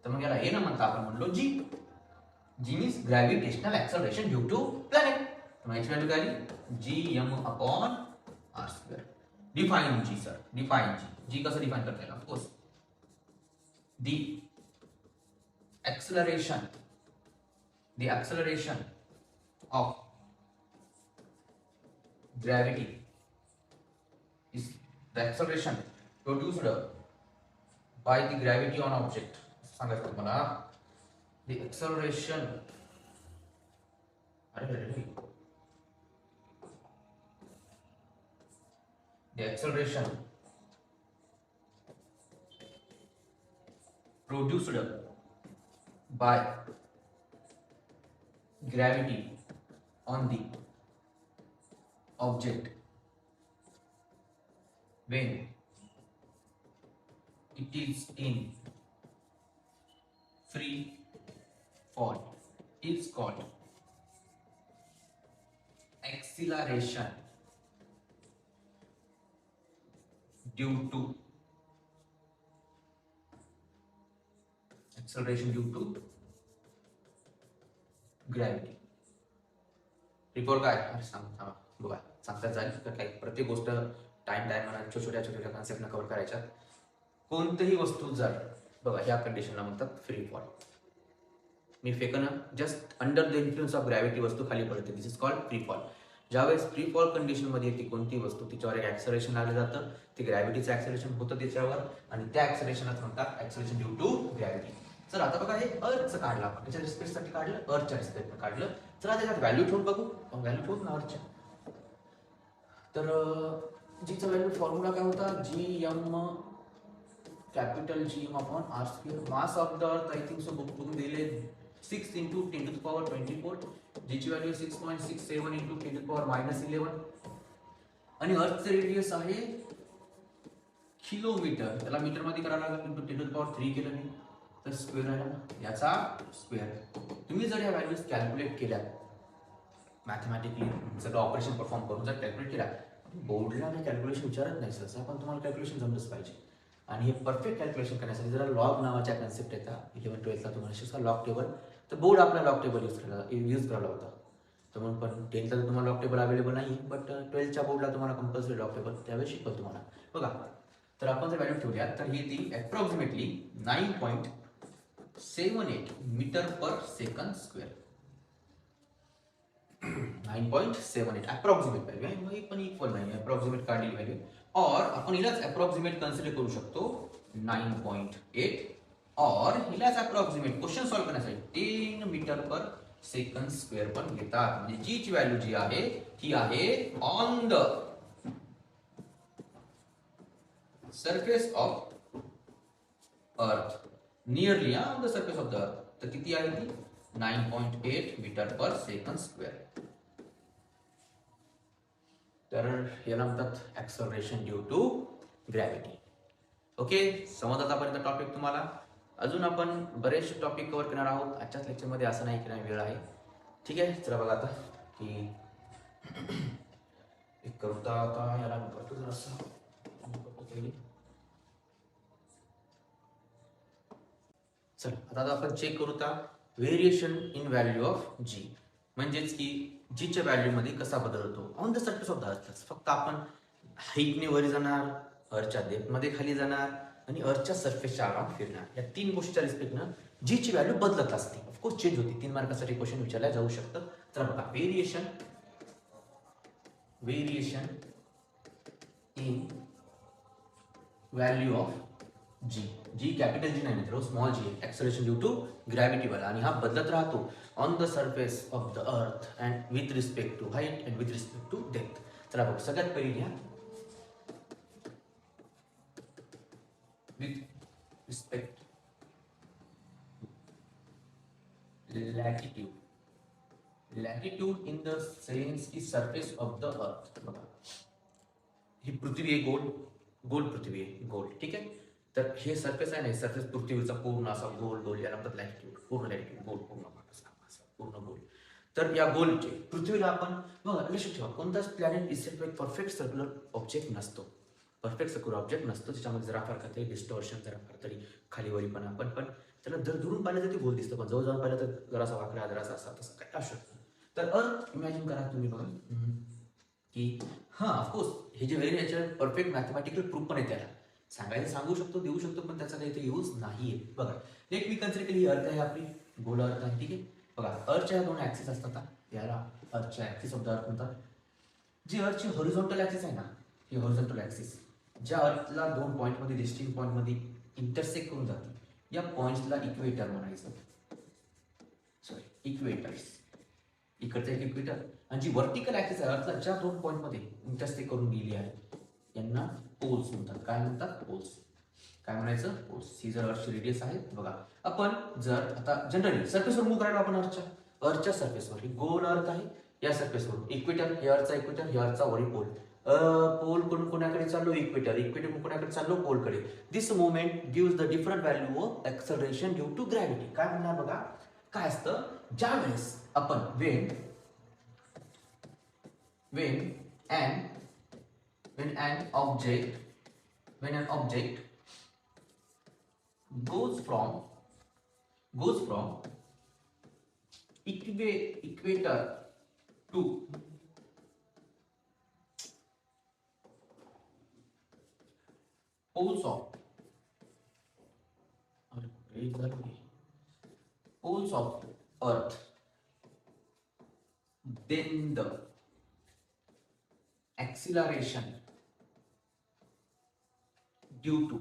तर मग याला ए न म्हणता आपण म्हणलो G. G means gravitational acceleration due to planet. मग याची व्हॅल्यू काय आली? G M upon R square. Define G sir, define G. G कसं डिफाइन करता येईल? Of course the acceleration of gravity is the acceleration produced by the gravity on object. सांगायचं तुम्हाला the acceleration, the acceleration produced by gravity on the object when it is in free fall is called acceleration due to gravity. Report काय? अरे सांग बघा, सांगता जाईल तर काही प्रत्येक गोष्ट टाइम छोट्या छोट्या कॉन्सेप्टनं कव्हर करायच्या. कोणतीही वस्तू जर बघा ह्या कंडिशनला म्हणतात फ्री फॉल. मी फेकणं just under the influence of gravity वस्तू खाली पडते, this is called free fall. ज्यावेळेस फ्री फॉल कंडिशन मध्ये येते कोणती वस्तू, तिच्यावर एक ऍक्सलरेशन लागलं जातं, ते ग्रॅव्हिटीचं ऍक्सलरेशन होतं त्याच्यावर, आणि त्या ऍक्सलरेशनला म्हणतात ऍक्सलरेशन ड्यू टू ग्रॅव्हिटी. चल आता बघा, हे अर्थचं काढलं आपण, त्याच्या रिस्पेक्टसाठी काढलं, अर्थच्या रिस्पेक्टनं काढलं. चला त्याच्यात व्हॅल्यू ठेवून बघू. व्हॅल्यू ठेवून ना अर्थच्या. तर जीचा व्हॅल्यू फॉर्म्युला काय होता? G M capital G M upon R square. Mass of the earth I think so book बघून दिले 6 × 10⁻²4. जीची व्हॅल्यू 6.67 × 10⁻−11. आणि अर्थचं रेडियस आहे किलोमीटर. त्याला मीटर मध्ये करायला लागेल, ×10⁻³ केलं मी तर स्क्वेअर आहे ना, याचा स्क्वेअर. तुम्ही जर ह्या व्हॅल्यूज कॅल्क्युलेट केल्या मॅथमॅटिकली, सगळं ऑपरेशन परफॉर्म करून जर कॅल्क्युलेट केला, बोर्डला मी कॅल्क्युलेशन विचारत नाही सर, पण तुम्हाला कॅल्क्युलेशन जमलंच पाहिजे. आणि हे परफेक्ट कॅल्क्युलेशन करण्यासाठी जरा लॉग नावाच्या कन्सेप्ट येतात 11-12ला तुम्हाला शिकता, लॉग टेबल. तर बोर्ड आपला लॉग टेबल यूज करायला होता. तर म्हणून पण 10ला तर तुम्हाला लॉग टेबल अवेलेबल नाही, बट 12च्या बोर्डला तुम्हाला कंपल्सरी लॉग टेबल त्यावेळेस शिकवतो तुम्हाला. बघा, तर आपण जर व्हॅल्यू ठेवल्या तर ही ती अप्रॉक्सिमेटली 9.78 मीटर पर सेकंड स्क्वेअर. 9.78 अप्रॉक्सिमेट व्हॅल्यू आहे, मग पण इक्वल नाही, अप्रॉक्सिमेट काढलेली व्हॅल्यू. और आपण हिलाच अप्रॉक्सिमेट कन्सिडर करू शकतो 9.8, और हिलाच अप्रॉक्सिमेट क्वेश्चन सॉल्व्ह करण्यासाठी 10 मीटर पर सेकंड स्क्वेअर पण घेतात. म्हणजे जी ची व्हॅल्यू जी आहे ती आहे on the surface of earth, nearly on the surface of the अर्थ. तर किती आहे ती? 9.8 मीटर पर सेकंड स्क्वेअर. तर याला म्हणतात acceleration due to gravity. Okay, समजत आतापर्यंत टॉपिक तुम्हाला? अजून आपण बरेचसे टॉपिक कव्हर करणार आहोत आजच्याच लेक्चरमध्ये, असं नाही की नाही वेळ आहे. ठीक आहे, चला बघा आता की एक करूता आता याला करतो जरासं. चल आता आपण चेक करूता variation in value of G. म्हणजेच की जीच्या व्हॅल्यूमध्ये कसा बदल होतो on the surface of the earth. फक्त आपण हाईटने वर जाणार, अर्थच्या डेप्थमध्ये खाली जाणार आणि अर्थच्या सरफेसच्या अराउंड फिरणार, या 3 गोष्टीच्या रिस्पेक्टनं जीची व्हॅल्यू बदलत असते. ऑफकोर्स चेंज होती. 3 मार्कासाठी क्वेश्चन विचारला जाऊ शकतं. तर बघा, variation in value of G. G capital G नाही मित्र, स्मॉल जी आहे. ऍक्सलरेशन ड्यू टू ग्रॅव्हिटी वाला, आणि हा बदलत राहतो on the surface of the earth and with respect to height and with respect to depth. चला बघ, सगळ्यात पहिली घ्या with respect latitude. Latitude in the sense की सरफेस ऑफ द अर्थ. बघा, ही पृथ्वी आहे, गोल पृथ्वी आहे, गोल, ठीक आहे. तर हे सरफेस आहे ना, सरफेस पृथ्वीचा पूर्ण असा गोल याला म्हणतात लॅटिट्यूड. पूर्ण लॅटिट्यूड, गोल पूर्ण पूर्ण गोल. तर या गोलचे पृथ्वीला आपण बघा, लक्षात ठेवा, कोणताच प्लॅनेट इसेल्फ एक परफेक्ट सर्क्युलर ऑब्जेक्ट नसतो. परफेक्ट सर्क्युलर ऑब्जेक्ट नसतो. त्याच्यामध्ये जरा फार काहीतरी डिस्टॉर्शन, जरा फार तरी खालीवरी पण आपण पण त्याला जर दुरून पाहिलं तर ते गोल दिसतं, पण जवळ जाऊन पाहिलं तर जरासा वाकडा, जरासा असा तसं काय असू शकतं. तर अर्थ इमॅजिन करा तुम्ही, बघा की हां, ऑफकोर्स हे जे very natural perfect mathematical proof पण आहे, त्याला सांगायला सांगू शकतो, देऊ शकतो, पण त्याचा काही इथे यूज नाहीये. बघा, लेट मी कन्सिडर केली, अर्थ आहे आपली, गोल अर्थ आहे, ठीक आहे. बघा, अर्थच्या ह्या 2 ऍक्सिस असतात, याला अर्थच्या ऍक्सिस ऑफ द अर्थ म्हणतात. जी अर्थची हॉरिझॉन्टल ऍक्सिस आहे ना, ही हॉरिझॉन्टल ऍक्सिस ज्या अर्थला 2 पॉईंटमध्ये, डिस्टिंक्ट पॉईंटमध्ये इंटरसेक्ट करून जाते, या पॉईंट्सला इक्वेटर म्हणायचं. Sorry, equators. इकडचा एक इक्वेटर, आणि जी व्हर्टिकल ऍक्सिस आहे अर्थला ज्या 2 पॉईंटमध्ये इंटरसेक्ट करून गेली आहे, यांना पोल्स म्हणतात. काय म्हणतात? पोल्स. काय म्हणायचं? पोल्स. ही जर अर्थची रेडियस आहे, बघा, आपण जर आता जनरली सरफेसवर मूव्ह करायला, आपण अर्थच्या सरफेसवर, ही गोल अर्थ आहे, या सरफेसवर इक्वेटर, हे अर्थचा इक्वेटर, हे अर्थचा वरी पोल. पोल कोणाकडे चाललो? इक्वेटर. इक्वेटर कोणाकडे चाललो? पोलकडे. This movement gives the different value of acceleration due to gravity. काय म्हणणार बघा, काय असतं, ज्या वेळेस आपण when an object goes from equator to poles of earth, then the acceleration due to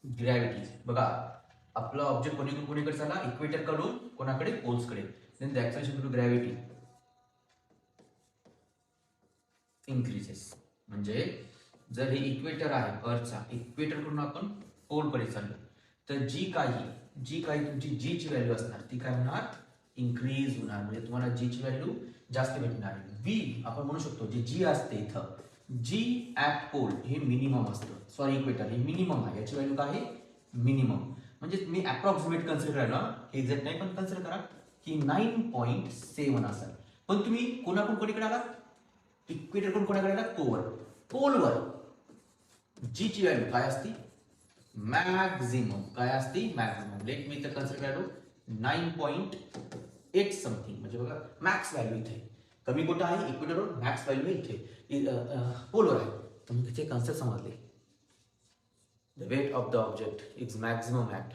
gravity. बघा, आपला ऑब्जेक्ट कोणीकडे चालला? इक्वेटर कडून कोणाकडे? पोल्सकडे. Then the acceleration due to gravity increases. म्हणजे जर हे इक्वेटर आहे अर्थचा, इक्वेटर कडून आपण पोलकडे चाललो, तर जी काही तुमची जी ची व्हॅल्यू असणार, ती काय होणार? इन्क्रीज होणार. म्हणजे तुम्हाला जी ची व्हॅल्यू जास्त भेटणार. बी आपण म्हणू शकतो, जी जी असते इथं, जी ऍट पोल हे मिनिमम असतं. सॉरी, इक्वेटर हे मिनिमम आहे, याची व्हॅल्यू काय आहे? मिनिमम. म्हणजे मी अप्रॉक्सिमेट कन्सिडर करायला, हे एक्झॅक्ट नाही, पण कन्सिडर करा की 9.7 असेल. पण तुम्ही कोणाकडून कोणीकडे आलात? इक्वेटर कडून कोणाकडे आलात? पोलवर जी ची व्हॅल्यू काय असती? मॅक्झिमम. काय असती? मॅक्झिमम. लेट मी इथं कन्सिडर करायलो 9.8 समथिंग. म्हणजे बघा, मॅक्स व्हॅल्यू इथे. कमी कुठं आहे? इक्वेटरवर. मॅक्स व्हॅल्यू इथे पोलवर आहे. तर मग इथे कन्सेप्ट समजले. The weight of the object is maximum at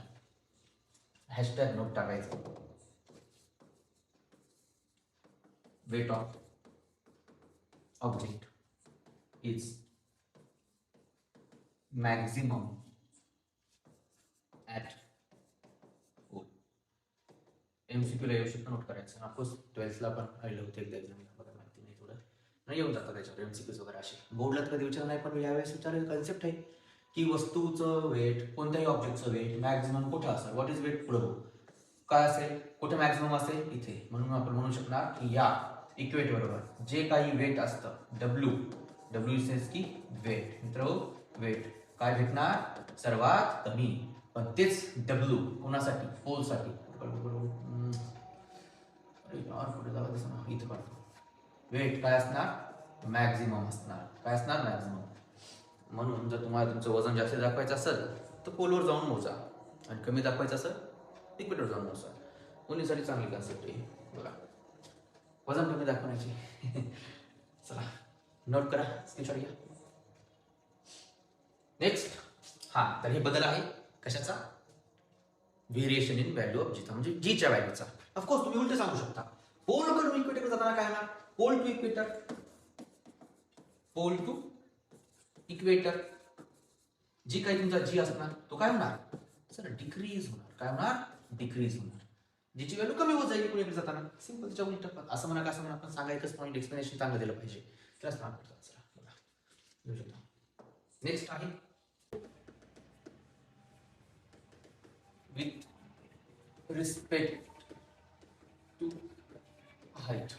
hashtag note टाकायचं. Weight of object is maximum at pole. MCQ येऊ शकतं, नोट करायचं. ऑफकोर्स 12th ला पण आलेलं होतं एकदा एक्झाम, बघा माहिती नाही, थोडं नाही येऊन जातात त्याच्यावर MCQs वगैरे असे. बोर्डला कधी विचारलं नाही, पण यावेळेस विचारलेलं कन्सेप्ट आहे की वस्तूचं वेट, कोणत्याही ऑब्जेक्टचं वेट मॅक्झिमम कुठे असेल? What is weight? पुढं काय असेल? कुठे मॅक्झिमम असेल? इथे. म्हणून आपण म्हणू शकणार की या इक्वेट बरोबर जे काही वेट असतं, डब्ल्यू सेन्स की वेट. मित्र, वेट काय भेटणार? सर्वात कमी. पण तेच डब्ल्यू कोणासाठी? पोलसाठी. इथं पडतो. वेट काय असणार? मॅक्झिमम असणार. काय असणार? मॅक्झिमम. म्हणून जर तुम्हाला तुमचं वजन जास्त दाखवायचं असेल तर पोलवर जाऊन मोजा, आणि कमी दाखवायचं असेल इक्वेटर जाऊन मोजा. मुलींसाठी चांगली कन्सेप्ट आहे बघा, वजन कमी दाखवण्याची. चला नोट करा, स्क्रीनशॉट घ्या. नेक्स्ट, हा तर हे बदल आहे कशाचा, व्हेरिएशन इन व्हॅल्यू ऑफ जीचा, म्हणजे जीच्या व्हॅल्यूचा. ऑफकोर्स तुम्ही उलट सांगू शकता, पोल कडून इक्वेटर जाताना काय होणार, pole to equator, pole to equator जी काही तुमचा जी असणार तो काय होणार सर, डिक्रीज होणार. काय होणार, डिक्रीज होणार. जीची व्हॅल्यू कमी होत जाईल इकडे जाताना. सिंपल त्याच्या उलट असं म्हणा, कसं म्हणा, आपण सांगायचंच पॉईंट एक्सप्लेनेशन चांगलं दिलं पाहिजे. त्याला स्टार्ट करतो. नेक्स्ट आहे with respect to height.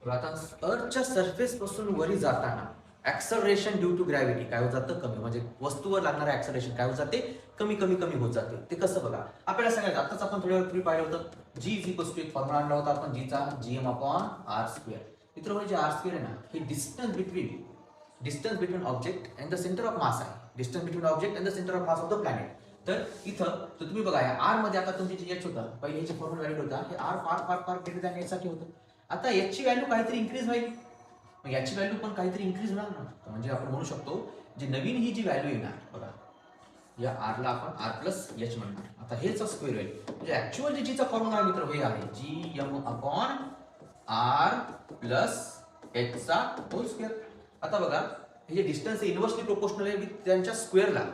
आता अर्थच्या सरफेस पासून वरी जाताना ऍक्सलरेशन ड्यू टू ग्रॅव्हिटी काय होत जातं, कमी. म्हणजे वस्तूवर लागणारं ऍक्सलरेशन काय होत जाते, कमी कमी कमी होत जाते. ते कसं बघा, आपल्याला सांगायचं आताच आपण थोड्या वेळ पूर्वी पाहिलं होतं, जी इज इक्वल्स टू एक फॉर्म्युला आणला होता आपण जीचा, जीएम अपॉन आर स्क्वेअर. मित्रांनो जे आर स्क्वेअर आहे ना, हे distance between object and the centre of mass आहे. Distance between object and the centre of mass of the planet. तर इथं तर तुम्ही बघा, आर मध्ये आता तुमची जी एच होता, पहिले याची फॉर्म्युला व्हॅल्यू होता, हे आर फार फार फार ग्रेटर दॅन एच साठी होतं. आता याची व्हॅल्यू काहीतरी इन्क्रीज होईल, मग याची व्हॅल्यू पण काहीतरी इन्क्रीज होणार ना. म्हणजे आपण म्हणू शकतो जी नवीन ही जी व्हॅल्यू येणार बघा, या आरला आपण आर प्लस एच म्हणणार. आता हेच स्क्वेअर होईल, म्हणजे ऍक्च्युअल जीचा फॉर्म्युला मित्र हे आहे G M upon R plus H चा होल स्क्वेअर. आता बघा हे जे डिस्टन्स इनव्हर्सली प्रोपोर्शनल आहे विथ त्यांच्या स्क्वेअरला.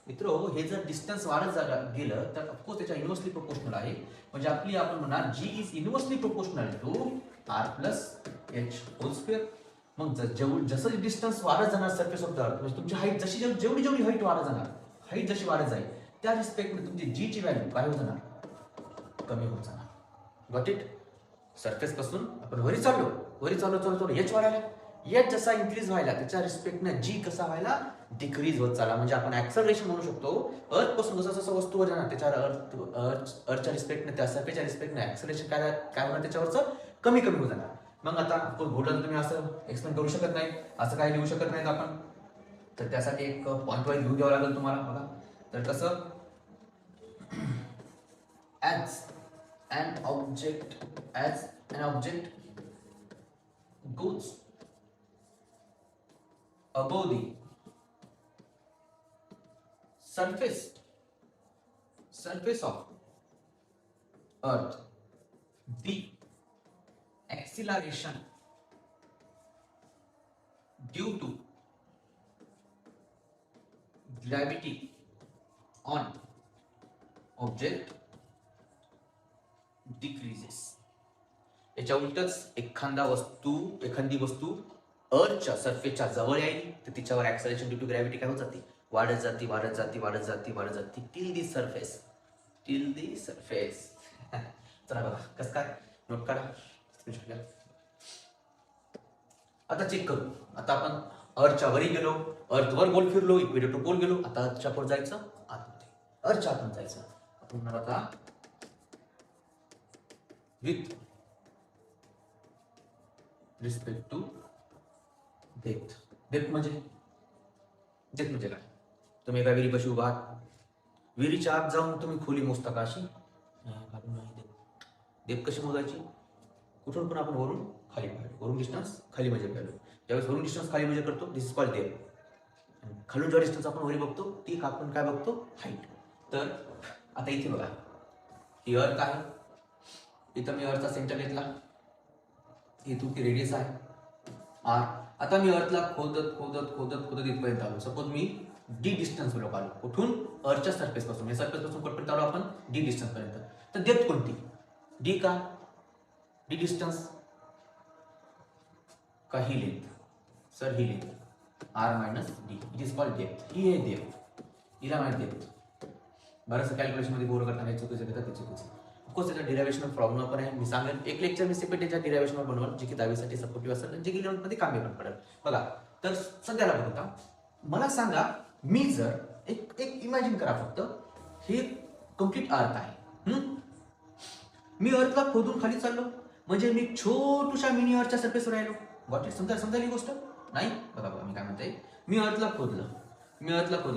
मित्र हे जर डिस्टन्स वाढत गेलं तर ऑफकोर्स त्याच्या इनव्हर्सली प्रोपोर्शनल आहे. म्हणजे आपण म्हणणार G is inversely proportional to R plus H whole square. मग जसं डिस्टन्स वाढत जाणार सरफेस ऑफ द अर्थ, म्हणजे तुमची हाईट जशी जेवढी हाईट वाढत जाणार, हाईट जशी वाढत जाईल त्या रिस्पेक्टने तुमची जी ची व्हॅल्यू काय होत जाणार, कमी होत जाणार. Got it. सरफेस पासून आपण वरी चाललो एच वाढायला, एच जसा इन्क्रीज व्हायला त्याच्या रिस्पेक्टने जी कसा व्हायला, डिक्रीज होत चालला. म्हणजे आपण ऍक्सलरेशन म्हणू शकतो, अर्थ पासून जसं वस्तूवर जाणार त्याच्या अर्थच्या रिस्पेक्टने, त्या सरफेसच्या रिस्पेक्टने ऍक्सलरेशन काय होणार त्याच्यावरचं कमी होत जाणार. मग आता बोलून तुम्ही असं एक्सप्लेन करू शकत नाही, असं काही लिहू शकत नाहीत आपण. तर त्यासाठी एक पॉइंट वाईज व्ह्यू द्यावा लागेल तुम्हाला बघा. तर कसं, as an object goes above the surface of earth, the acceleration due to gravity on object decreases. याच्या उलटच एखादी वस्तू अर्थच्या सरफेसच्या जवळ येईल तर तिच्यावर ऍक्सलरेशन ड्यू टू ग्रॅव्हिटी काय होत जाते, वाढत जाते टिल दी सरफेस. चला बघा कसं काय, नोट करा. आता चेक करू. आता आपण अर्थच्या वरी गेलो, अर्थवर गोल फिरलो, इक्वेटर टू पोल गेलो. आता अर्थच्या पुढे जायचं आतमध्ये, अर्थच्या आतून जायचं. आपण म्हणणार आता with respect to depth. Depth म्हणजे काय, तुम्ही एका विहिरीपाशी उभा आहात, विहिरीच्या आत जाऊन तुम्ही खोली मोजता का अशी, डेप्थ कशी मोजायची, कुठून पण आपण वरून खाली पाहिजे, वरून डिस्टन्स खाली मेजर करतो. ज्यावेळेस वरून डिस्टन्स खाली मेजर करतो दिस इज कॉल्ड डेप्थ. खालून जो डिस्टन्स आपण वरी बघतो ती आपण काय बघतो, हाईट. तर आता इथे बघा, ही अर्थ आहे, इथं मी अर्थचा सेंटर घेतला, इथून ती रेडियस आहे आर. आता मी अर्थला खोदत इथपर्यंत आलो. सपोज मी डी डिस्टन्स लोक आलो, कुठून, अर्थच्या सरफेस पासून कुठपर्यंत आलो आपण, डी डिस्टन्स पर्यंत. तर डेप्थ कोणती, डी का, डी डिस्टन्स का ही लेंथ, सर ही length, R minus D, it is called depth. ही आहे डेप्थ, हिला माहिती डेप्थ. बरंचसं कॅल्क्युलेशन मध्ये बोर करताना चुकीचं घेतात, ते चुकीचं. ऑफकोर्स त्याचा डिरायव्हेशनल प्रॉब्लेम पण आहे, मी सांगेन एक लेक्चर मी सेपरेट त्याच्या डिरायव्हेशनवर बनवलं, जे की 10वीसाठी सपोर्टिव्ह असेल, जे की 11th मध्ये कामी पण पडेल. बघा तर सध्याला बघता मला सांगा, मी जर एक इमॅजिन करा फक्त, हे कम्प्लीट अर्थ आहे. मी अर्थला खोदून खाली चाललो, म्हणजे मी छोटूशा मिनी अर्थच्या सरफेसवर राहिलो. Got it. समजा ही गोष्ट नाही. बघा मी काय म्हणते, मी अर्थला खोदलं,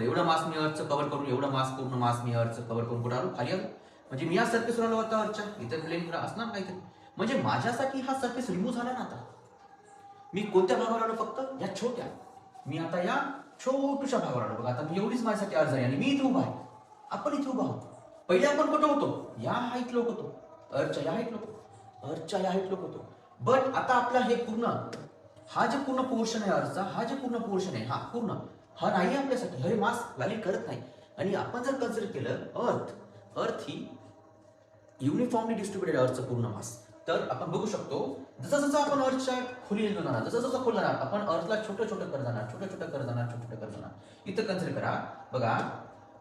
एवढा मास मी अर्थचं कव्हर करून, पूर्ण मास मी अर्थचं कव्हर करून कुठं आलो, खाली आलो. म्हणजे मी हा सरफेस आलो होता अर्चच्या, इथे प्लेन असणार काहीतरी, म्हणजे माझ्यासाठी हा सरफेस रिमूव्ह झाला ना. आता मी कोणत्या भागावर आलो? फक्त या छोट्या, मी आता या छोट्याशा भागावर आलो बघा. आता मी एवढीच माझ्यासाठी अर्ज आहे आणि मी इथे उभा आहे, आपण इथे उभा आहोत. पहिले आपण कुठं होतो? या हाईट लोक होतो, अर्चच्या या हाईट लोक, अर्चच्या या हाईट लोक होतो. बट आता आपला हे पूर्ण, हा जे पूर्ण पोर्शन आहे अर्चचा, हा जे पूर्ण पोर्शन आहे, हा पूर्ण हा नाही आपल्यासाठी, हे मास व्हॅलिड करत नाही. आणि आपण जर कन्सिडर केलं अर्थ ही युनिफॉर्मली डिस्ट्रीब्युटेड अर्थचं पूर्ण मास, तर आपण बघू शकतो जसं जसं आपण अर्थच्या खोली येतो जाणार, जसं जसं खोल जाणार, आपण अर्थला छोटं छोटं करत जाणार, छोटं छोटं करत जाणार, छोटं छोटं करत जाणार. इथं कन्सिडर करा बघा,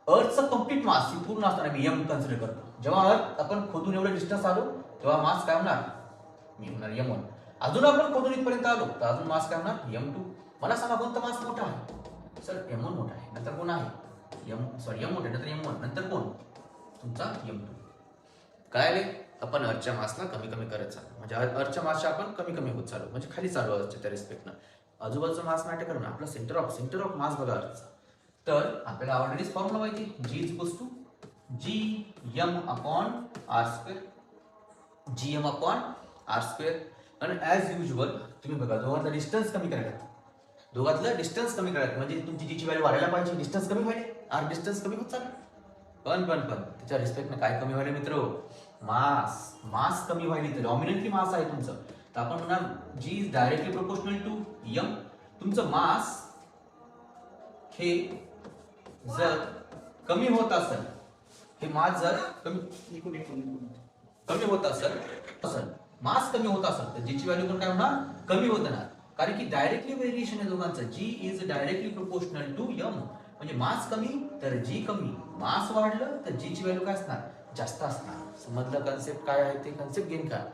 अर्थचं कम्प्लीट मास ही पूर्ण असताना मी एम कन्सिडर करतो. जेव्हा अर्थ आपण खोदून एवढं डिस्टन्स आलो तेव्हा मास काय होणार? मी होणार M1. अजून आपण खोदून इथपर्यंत आलो तर अजून मास काय होणार? M2. मला सांगा कोणता मास मोठा आहे? सर M1 मोठा आहे, नंतर कोण आहे? M मोठा, नंतर M1, नंतर कोण? तुमचा M2. कळाले? आपण अर्थच्या मासला कमी कमी करत चालू, म्हणजे अर्थच्या मासच्या आपण कमी कमी होत चालू, म्हणजे खाली चालू अर्थच्या त्या रिस्पेक्टनं. आजूबाजूचा मास मॅटर करून आपला सेंटर ऑफ मास बघा अर्थचा. तर आपल्याला ऑलरेडीच फॉर्म्युला माहिती, G is equals to GM upon R², GM upon R². आणि ॲज युजल तुम्ही बघा, दोघांचा डिस्टन्स कमी करायला, दोघांतलं डिस्टन्स कमी करायचं, म्हणजे तुमची जीची व्हॅल्यू वाढायला पाहिजे, डिस्टन्स कमी व्हायला, आर डिस्टन्स कमी होत चालेल. पण त्याच्या रिस्पेक्टनं काय कमी व्हायला मित्र? मास कमी व्हायली. तर डॉमिनंटली मास आहे तुमचं, तर आपण म्हणणार G is directly proportional to M. तुमचं मास हे जर कमी होत असेल, हे मास जर कमी होत असेल, मास कमी होत असेल, तर जीची व्हॅल्यू पण काय होणार? कमी होत जाणार. कारण की डायरेक्टली व्हेरिएशन आहे दोघांचं. G is directly proportional to M. म्हणजे मास कमी तर G कमी, मास वाढलं तर G ची व्हॅल्यू काय असणार? जास्त असणार. समजलं कन्सेप्ट काय आहे ते? कन्सेप्ट गेन काय?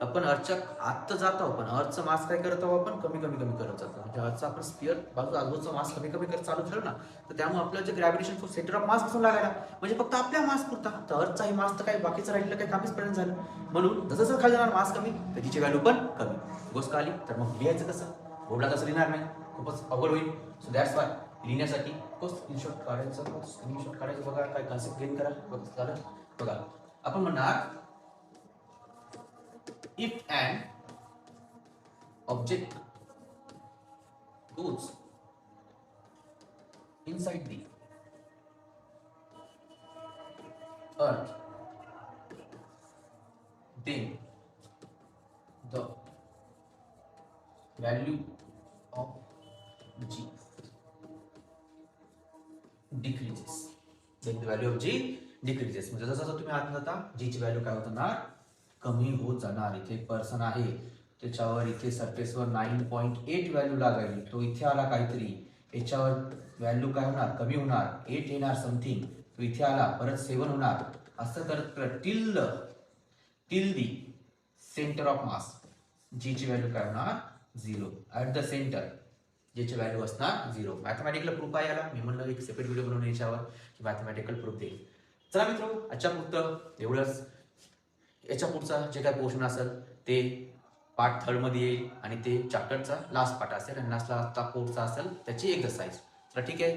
आपण अर्थच्या आत जात आहोत, पण अर्थचं मास काय करत आहोत? आपण कमी कमी कमी करत जातो. म्हणजे अर्थचा आपण स्पिअर बाजू आजूबाजूचा मास कमी कमी करत चालू ठेवलं ना, तर त्यामुळे आपल्याला जे ग्रॅव्हिटेशन फोर्स सेंटर ऑफ मास पासून लागायला, म्हणजे फक्त आपल्या मास पुरता. तर अर्थचाही मास तर काही बाकीचं राहिलं काही कामीच पर्यंत झालं. म्हणून जसं जसं खाली जाणार मास कमी, तर तिची व्हॅल्यू पण कमी. गोष्ट आली तर मग लिहायचं कसं? बोर्डला कसं लिहिणार नाही, खूपच अवघड होईल. सो दॅट्स वाय लिहिण्यासाठी स्क्रीनशॉट काढायचं बघा, काय कन्सेप्ट गेन करा. झालं बघा, आपण म्हणणार if an object goes inside the earth, then the value of G decreases. Then the value of G decreases. म्हणजे जसं तुम्ही आत जाता G ची व्हॅल्यू काय होणार? कमी होत जाणार. इथे एक पर्सन आहे, त्याच्यावर इथे सरफेसवर 9.8 व्हॅल्यू लागायली, तो इथे आला काहीतरी, याच्यावर व्हॅल्यू काय होणार? कमी होणार, 8 येणार समथिंग, तो इथे आला परत 7 होणार, असं करत till the centre of mass. G ची व्हॅल्यू काय होणार? 0. ऍट द सेंटर ज्याची व्हॅल्यू असणार 0. मॅथमॅटिकल प्रूफ आहे याला, मी म्हणलं एक सेपरेट व्हिडिओ बनवून याच्यावर की मॅथमॅटिकल प्रूफ देईल. चला मित्र, आजच्या पुरतं एवढंच. याच्या पुढचा जे काय पोर्शन असेल ते पार्ट 3 मध्ये येईल आणि ते चॅप्टरचा लास्ट पार्ट असेल आणि लास्टचा कोर्सचा असेल त्याची एक्सरसाइज. तर ठीक आहे.